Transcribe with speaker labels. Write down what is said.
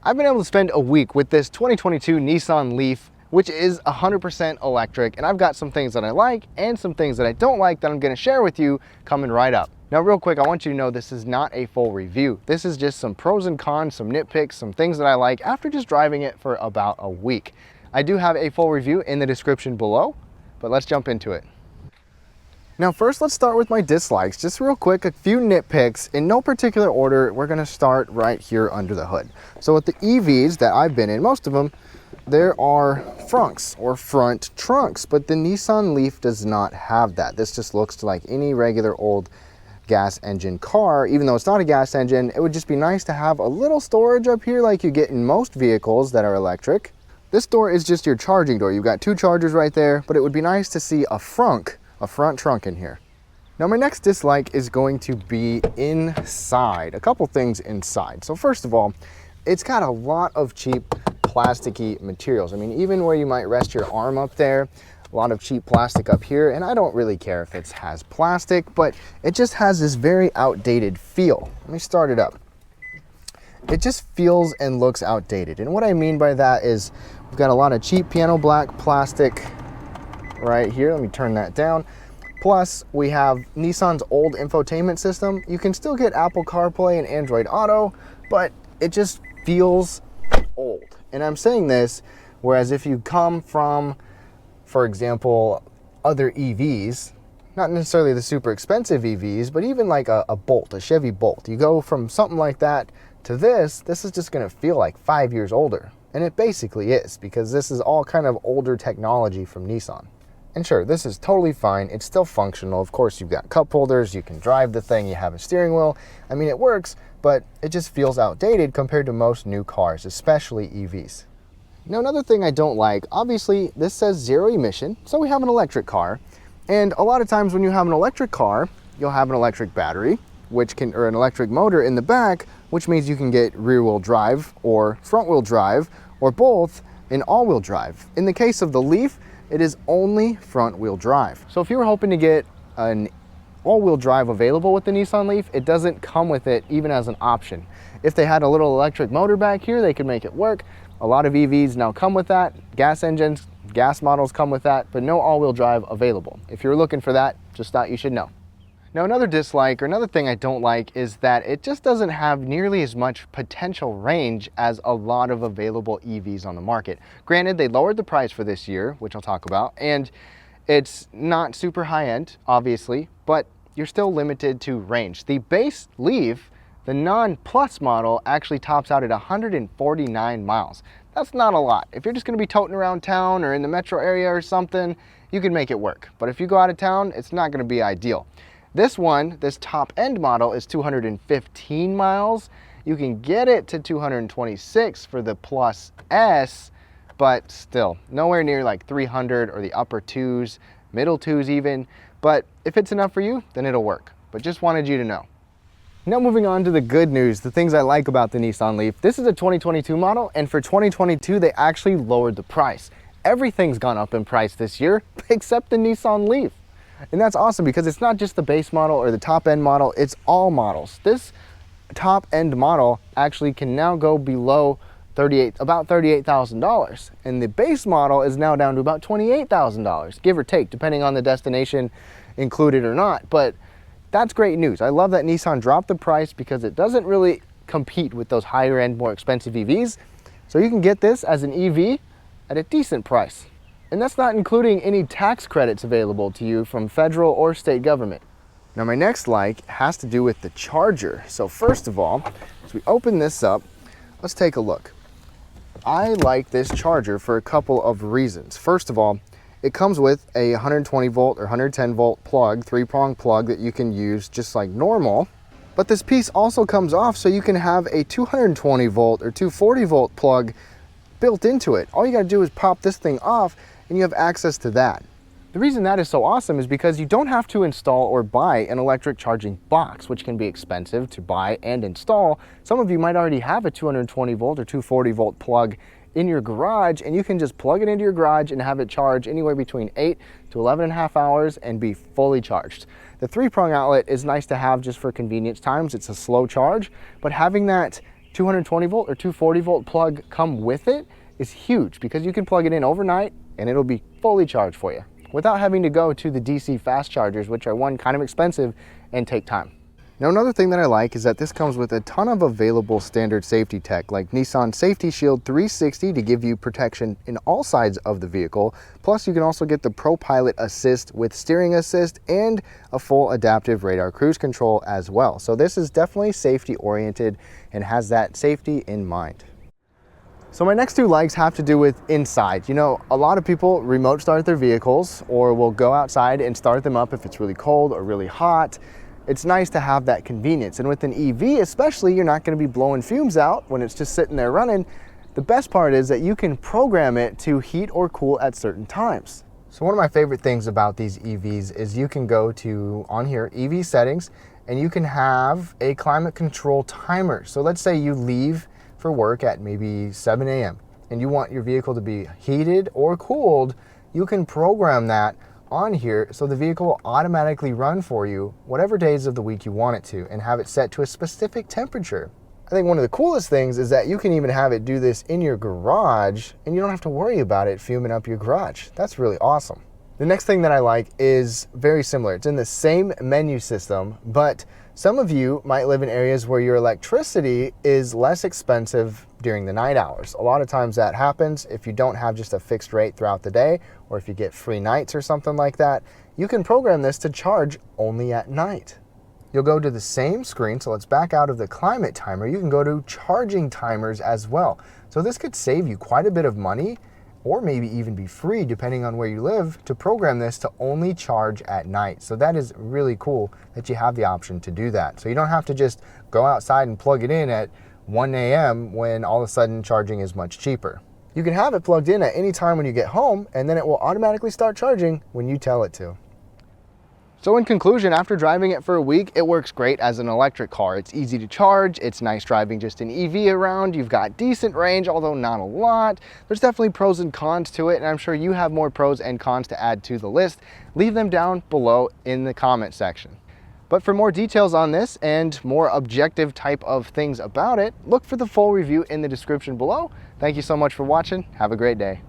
Speaker 1: I've been able to spend a week with this 2022 Nissan Leaf, which is 100% electric, and I've got some things that I like and some things that I don't like that I'm going to share with you coming right up. Now, real quick, I want you to know this is not a full review. This is just some pros and cons, some nitpicks, some things that I like after just driving it for about a week. I do have a full review in the description below, but let's jump into it. Now, first, let's start with my dislikes. Just real quick, a few nitpicks. In no particular order, we're gonna start right here under the hood. So with the EVs that I've been in, most of them, there are frunks or front trunks, but the Nissan Leaf does not have that. This just looks like any regular old gas engine car. Even though it's not a gas engine, it would just be nice to have a little storage up here like you get in most vehicles that are electric. This door is just your charging door. You've got two chargers right there, but it would be nice to see a frunk, a front trunk in here. Now, my next dislike is going to be inside. A couple things inside. So first of all, it's got a lot of cheap plasticky materials. I mean, even where you might rest your arm up there, a lot of cheap plastic up here, and I don't really care if it has plastic, but it just has this very outdated feel. Let me start it up. It just feels and looks outdated. And what I mean by that is we've got a lot of cheap piano black plastic right here. Let me turn that down. Plus, we have Nissan's old infotainment system. You can still get Apple CarPlay and Android Auto, but it just feels old. And I'm saying this, whereas if you come from, for example, other EVs, not necessarily the super expensive EVs, but even like a Bolt, a Chevy Bolt, you go from something like that to this is just gonna feel like 5 years older. And it basically is, because this is all kind of older technology from Nissan. And sure, this is totally fine. It's still functional. Of course, you've got cup holders, you can drive the thing, you have a steering wheel. I mean, it works, but it just feels outdated compared to most new cars, especially EVs. Now, another thing I don't like, obviously, this says zero emission, so we have an electric car. And a lot of times when you have an electric car, you'll have an electric battery, or an electric motor in the back, which means you can get rear-wheel drive or front-wheel drive, or both in all-wheel drive. In the case of the Leaf, it is only front-wheel drive. So if you were hoping to get an all-wheel drive available with the Nissan Leaf, it doesn't come with it even as an option. If they had a little electric motor back here, they could make it work. A lot of EVs now come with that. Gas engines, gas models come with that, but no all-wheel drive available. If you're looking for that, just thought you should know. Now, another dislike, or another thing I don't like, is that it just doesn't have nearly as much potential range as a lot of available EVs on the market. Granted, they lowered the price for this year, which I'll talk about, and it's not super high-end, obviously, but you're still limited to range. The base Leaf, the non-Plus model, actually tops out at 149 miles. That's not a lot. If you're just gonna be toting around town or in the metro area or something, you can make it work. But if you go out of town, it's not gonna be ideal. This one, this top end model, is 215 miles. You can get it to 226 for the Plus S, but still nowhere near like 300 or the upper twos, middle twos even. But if it's enough for you, then it'll work. But just wanted you to know. Now, moving on to the good news, the things I like about the Nissan Leaf. This is a 2022 model, and for 2022, they actually lowered the price. Everything's gone up in price this year, except the Nissan Leaf. And that's awesome because it's not just the base model or the top end model, it's all models. This top end model actually can now go below about $38,000. And the base model is now down to about $28,000, give or take, depending on the destination included or not. But that's great news. I love that Nissan dropped the price because it doesn't really compete with those higher end, more expensive EVs. So you can get this as an EV at a decent price. And that's not including any tax credits available to you from federal or state government. Now, my next like has to do with the charger. So first of all, as we open this up, let's take a look. I like this charger for a couple of reasons. First of all, it comes with a 120 volt or 110 volt plug, 3-prong plug that you can use just like normal. But this piece also comes off so you can have a 220 volt or 240 volt plug built into it. All you gotta do is pop this thing off and you have access to that. The reason that is so awesome is because you don't have to install or buy an electric charging box, which can be expensive to buy and install. Some of you might already have a 220 volt or 240 volt plug in your garage, and you can just plug it into your garage and have it charge anywhere between 8 to 11.5 hours and be fully charged. The 3-prong outlet is nice to have just for convenience times. It's a slow charge, but having that 220 volt or 240 volt plug come with it is huge because you can plug it in overnight and it'll be fully charged for you without having to go to the DC fast chargers, which are one, kind of expensive and take time. Now, another thing that I like is that this comes with a ton of available standard safety tech like Nissan Safety Shield 360 to give you protection in all sides of the vehicle. Plus, you can also get the Pro Pilot Assist with steering assist and a full adaptive radar cruise control as well. So this is definitely safety oriented and has that safety in mind. So my next two likes have to do with inside. You know, a lot of people remote start their vehicles or will go outside and start them up if it's really cold or really hot. It's nice to have that convenience. And with an EV especially, you're not going to be blowing fumes out when it's just sitting there running. The best part is that you can program it to heat or cool at certain times. So one of my favorite things about these EVs is you can go to, on here, EV settings, and you can have a climate control timer. So let's say you leave for work at maybe 7 a.m. and you want your vehicle to be heated or cooled. You can program that on here so the vehicle will automatically run for you whatever days of the week you want it to and have it set to a specific temperature. I think one of the coolest things is that you can even have it do this in your garage and you don't have to worry about it fuming up your garage. That's really awesome. The next thing that I like is very similar. It's in the same menu system, but some of you might live in areas where your electricity is less expensive during the night hours. A lot of times that happens if you don't have just a fixed rate throughout the day, or if you get free nights or something like that. You can program this to charge only at night. You'll go to the same screen, so let's back out of the climate timer. You can go to charging timers as well. So this could save you quite a bit of money, or maybe even be free depending on where you live, to program this to only charge at night. So that is really cool that you have the option to do that. So you don't have to just go outside and plug it in at 1 a.m. when all of a sudden charging is much cheaper. You can have it plugged in at any time when you get home, and then it will automatically start charging when you tell it to. So in conclusion, after driving it for a week, it works great as an electric car. It's easy to charge, it's nice driving just an EV around, you've got decent range, although not a lot. There's definitely pros and cons to it, and I'm sure you have more pros and cons to add to the list. Leave them down below in the comment section. But for more details on this and more objective type of things about it, look for the full review in the description below. Thank you so much for watching. Have a great day.